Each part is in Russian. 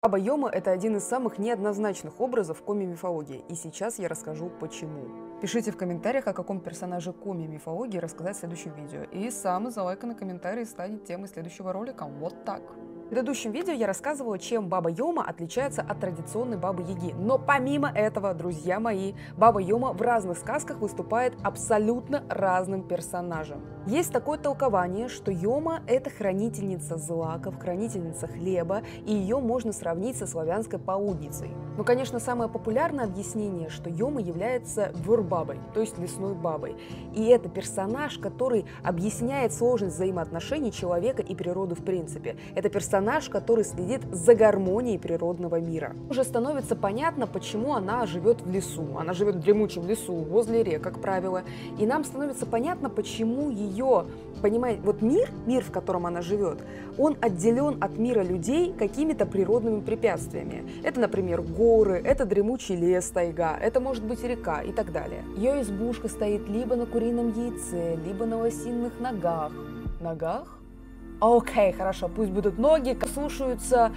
Баба Йома – это один из самых неоднозначных образов коми-мифологии, и сейчас я расскажу почему. Пишите в комментариях, о каком персонаже коми-мифологии рассказать в следующем видео, и самый залайканный комментарий станет темой следующего ролика. Вот так. В предыдущем видео я рассказывала, чем Баба Йома отличается от традиционной Бабы Яги. Но помимо этого, друзья мои, Баба Йома в разных сказках выступает абсолютно разным персонажем. Есть такое толкование, что Йома – это хранительница злаков, хранительница хлеба, и ее можно сравнить со славянской полудницей. Но, конечно, самое популярное объяснение, что Йома является вор-бабой, то есть лесной бабой. И это персонаж, который объясняет сложность взаимоотношений человека и природы в принципе. Это персонаж, который следит за гармонией природного мира. Уже становится понятно, почему она живет в лесу. Она живет в дремучем лесу, возле рек, как правило. И нам становится понятно, почему ее, понимаете, вот мир, в котором она живет, он отделен от мира людей какими-то природными препятствиями. Это, например, горы, это дремучий лес, тайга, это может быть река и так далее. Ее избушка стоит либо на курином яйце, либо на лосиных ногах. Ногах? Окей, хорошо, пусть будут ноги, слушаются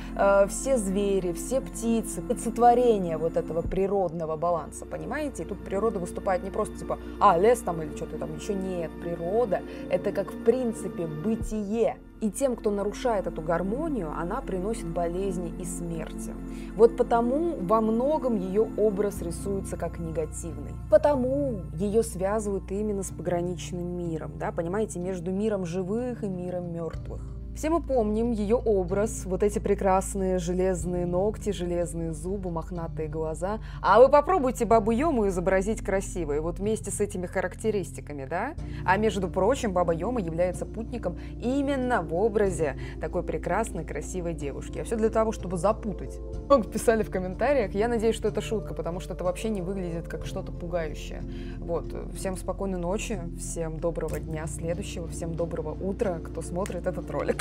все звери, все птицы, сотворение вот этого природного баланса, понимаете? И тут природа выступает не просто типа, лес там или что-то там, еще нет. Природа – это как в принципе бытие. И тем, кто нарушает эту гармонию, она приносит болезни и смерти. Вот потому во многом ее образ рисуется как негативный. Потому ее связывают именно с пограничным миром, да, понимаете, между миром живых и миром мертвых. Все мы помним ее образ, вот эти прекрасные железные ногти, железные зубы, мохнатые глаза. А вы попробуйте Бабу Йому изобразить красивой, вот вместе с этими характеристиками, да? А между прочим, Баба Йома является путником именно в образе такой прекрасной, красивой девушки. А все для того, чтобы запутать. Много писали в комментариях, я надеюсь, что это шутка, потому что это вообще не выглядит как что-то пугающее. Вот, всем спокойной ночи, всем доброго дня следующего, всем доброго утра, кто смотрит этот ролик.